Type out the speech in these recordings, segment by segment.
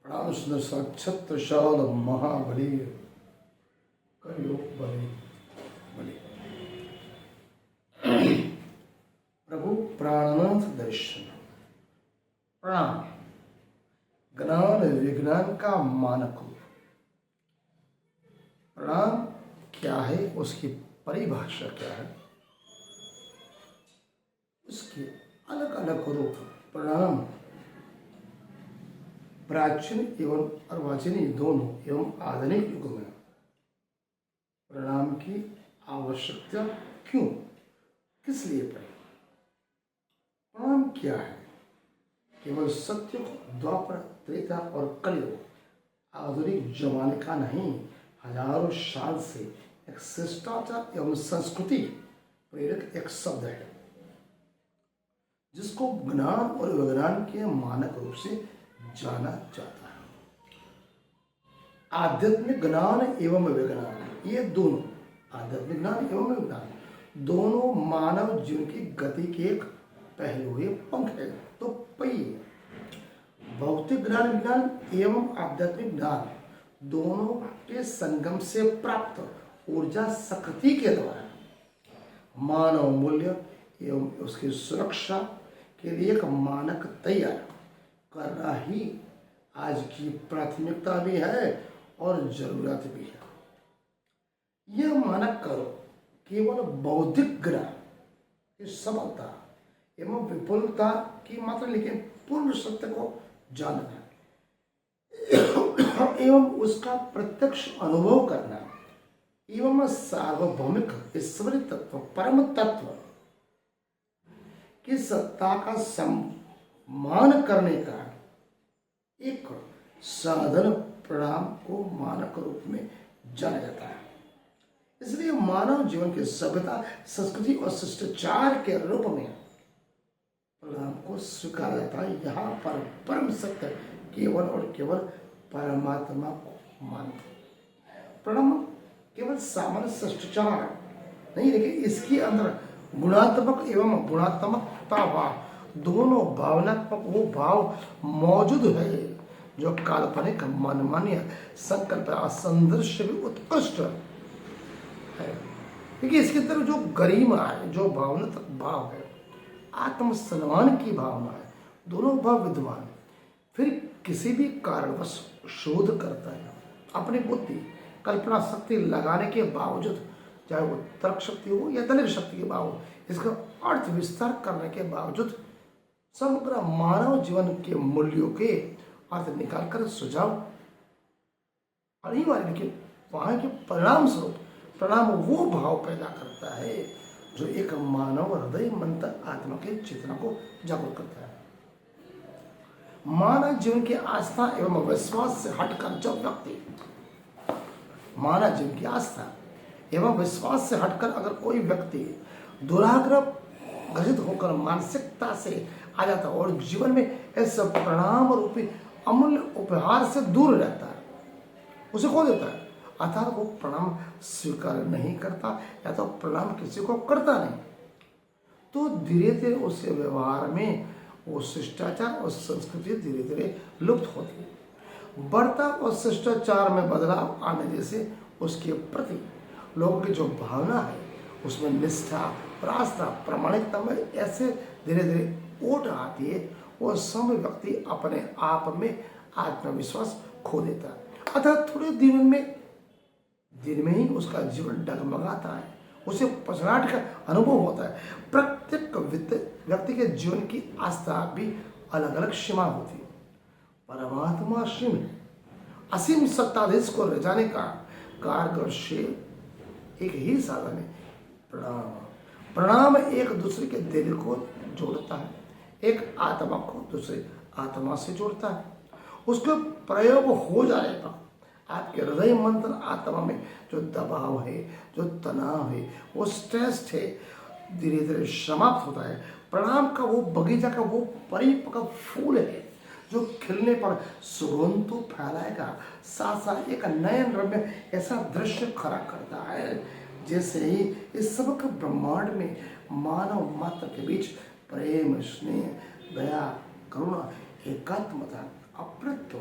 प्रणाम सुंदर छत्रशाल महाबली कलयुग बलि बलि प्रभु प्राणनाथ दर्शन। प्रणाम। ज्ञान विज्ञान का मानक रूप। प्रणाम क्या है, उसकी परिभाषा क्या है, उसके अलग अलग रूप। प्रणाम प्राचीन एवं अर्वाचीन दोनों एवं आधुनिक युग में प्रणाम की आवश्यकता क्यों, किस लिए पड़ी? प्रणाम क्या है? केवल सत्य द्वापर त्रेता और कलयुग आधुनिक जमाने का नहीं, हजारों साल से एक शिष्टाचार एवं संस्कृति प्रेरक एक शब्द है जिसको ज्ञान और विज्ञान के मानक रूप से जाना जाता है। आध्यात्मिक ज्ञान एवं विज्ञान, ये दोनों, आध्यात्मिक ज्ञान एवं विज्ञान दोनों मानव जीवन की गति के एक पहलू है, पंख है, तो पहिए। भौतिक ज्ञान विज्ञान एवं आध्यात्मिक ज्ञान दोनों के संगम से प्राप्त ऊर्जा शक्ति के द्वारा मानव मूल्य एवं उसकी सुरक्षा के लिए एक मानक तैयार करना ही आज की प्राथमिकता भी है और जरूरत भी है। यह मानक करो केवल बौद्धिक ज्ञान की सबलता एवं विपुलता की मात्र, लेकिन पूर्ण सत्य को जानना एवं उसका प्रत्यक्ष अनुभव करना एवं सार्वभौमिक ईश्वरीय तत्व, परम तत्व की सत्ता का सम्मान करने का एक साधन प्रणाम को मानक रूप में जाना जाता है। इसलिए मानव जीवन की सभ्यता, संस्कृति और शिष्टाचार के रूप में प्रणाम को स्वीकारा जाता है। यहाँ पर परम सत्य केवल और केवल परमात्मा को मानते। प्रणाम केवल सामान्य शिष्टाचार नहीं, लेकिन इसके अंदर गुणात्मक एवं गुणात्मकता भाव, दोनों भावनात्मक वो भाव मौजूद है जो काल्पनिक, मनमान्य संकल्प संदर्श से भी उत्कृष्ट है। देखिए इसके अंदर जो गरिमा है, जो भावनात्मक भाव है, आत्मसम्मान की भावना है, दोनों भाव विद्यमान। फिर किसी भी कारणवश शोध करता है, अपनी बुद्धि कल्पना शक्ति लगाने के बावजूद, चाहे वो तर्क शक्ति हो या दलील शक्ति के बावजूद, इसका अर्थ विस्तार करने के बावजूद समग्र मानव जीवन के मूल्यों के अर्थ निकालकर सुझाव अनिवार्य, लेकिन वहां के परिणाम स्वरूप प्रणाम वो भाव पैदा करता है जो एक मानव हृदय मंत्र आत्मा के चेतना को जागरूक करता है। मानव जीवन की आस्था एवं विश्वास से हटकर जब व्यक्ति, मानव जीवन की आस्था एवं विश्वास से हटकर अगर कोई व्यक्ति दुराग्रह ग्रसित होकर मानसिकता से आ जाता है और जीवन में ऐसा प्रणाम रूपी अमूल्य उपहार से दूर रहता है, उसे खो देता है, अर्थात वो प्रणाम स्वीकार नहीं करता या तो प्रणाम किसी को करता नहीं, तो धीरे धीरे उसके व्यवहार में वो शिष्टाचार और संस्कृति धीरे धीरे लुप्त होती है। बढ़ता और शिष्टाचार में बदलाव आने जैसे उसके प्रति लोगों की जो भावना है उसमें निष्ठा, आस्था, प्रामाणिकता में ऐसे धीरे धीरे ओट आती है, वो सब व्यक्ति अपने आप में आत्मविश्वास खो देता है। अर्थात थोड़े दिन में ही उसका जीवन डगमगाता है, उसे पछड़ाहट का अनुभव होता है। प्रत्येक व्यक्ति के जीवन की आस्था भी अलग अलग सीमा होती है। परमात्मा असीम सत्ताधीश को ले जाने का कारगर एक ही साधन है, प्रणाम। प्रणाम एक दूसरे के दिल को जोड़ता है, एक आत्मा को दूसरे आत्मा से जोड़ता है। उसका प्रयोग हो जाने पर आपके हृदय मंत्र आत्मा में जो दबाव है, जो तनाव है, वो स्ट्रेस है, धीरे धीरे समाप्त होता है। प्रणाम का वो बगीचा का वो परिपक्व फूल है जो खिलने पर सुगंध तो फैलाएगा, साथ साथ एक नयन रम्य ऐसा दृश्य खड़ा करता है जैसे ही इस समग्र ब्रह्मांड में मानव मात्र के बीच प्रेम, स्नेह, दया, करुणा, एकात्मता, अप्रत्व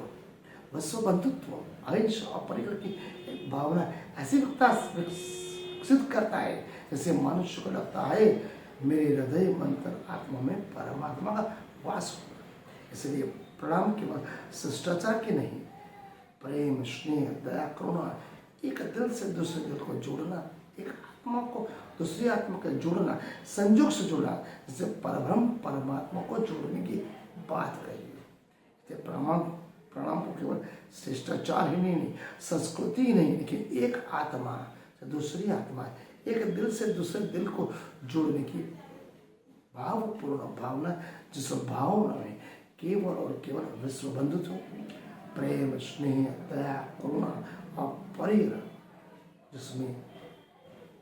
विश्व बंधुत्व, अहिंसा और परिकर की एक भावना ऐसी विकसित करता है जैसे मनुष्य को लगता है मेरे हृदय मंत्र आत्मा में परमात्मा का वास होगा। इसलिए प्रणाम केवल शिष्टाचार की नहीं, प्रेम, स्नेह, दया, करुणा, एक दिल से दूसरे दिल को जोड़ना, एक आत्मा को दूसरी आत्मा को जोड़ना, संयोग से जोड़ना, जैसे परब्रह्म परमात्मा को जोड़ने की बात कही है। प्रणाम को केवल शिष्टाचार ही नहीं, संस्कृति ही नहीं, लेकिन एक आत्मा से दूसरी आत्मा, एक दिल से दूसरे दिल को जोड़ने की भावपूर्ण भावना, जिस भावना में केवल और केवल विश्व बंधुत्व, प्रेम, स्नेह, दया, करुणा और परिग्रह, जिसमें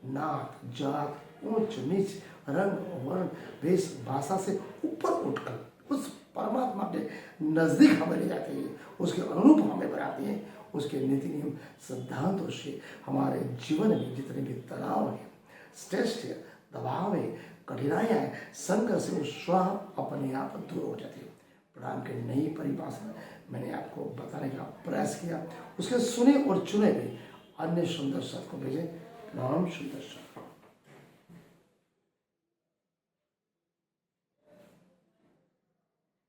नात, जात, ऊंच नीच, रंग, वर्ण, वेश, भाषा से ऊपर उठकर उस परमात्मा के नजदीक हमें ले जाते हैं, उसके अनुरूप हमें बनाते हैं। उसके नीति नियम सिद्धांतों से हमारे जीवन में जितने भी तनाव है, स्ट्रेस है, दबाव है, कठिनाइयाँ है, संघर्ष से स्वयं अपने आप दूर हो जाती है। प्रणाम की नई परिभाषा मैंने आपको बताने का प्रयास किया। उसके सुने और चुने हुए अन्य सुंदर शब्द को भेजें। प्रणाम सुंदर शब्द।